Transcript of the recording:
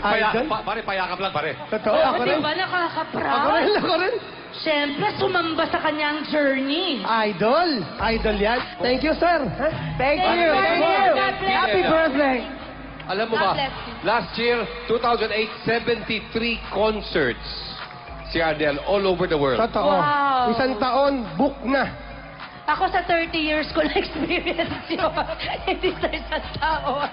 Idol? Pare, payakap lang, pare. Totoo, ako rin. Diba nakaka-proud? Ako rin. Siyempre, sumamba sa kanyang journey. Idol. Idol yan. Thank you, sir. Thank you. Thank you. God bless Happy you. birthday. Alam mo God ba, bless you. last year, 2008, 73 concerts si Ardel all over the world. Totoo. Wow. Isang taon, book na. Ako sa 30 years ko na experience yun. Hindi sa isang taon.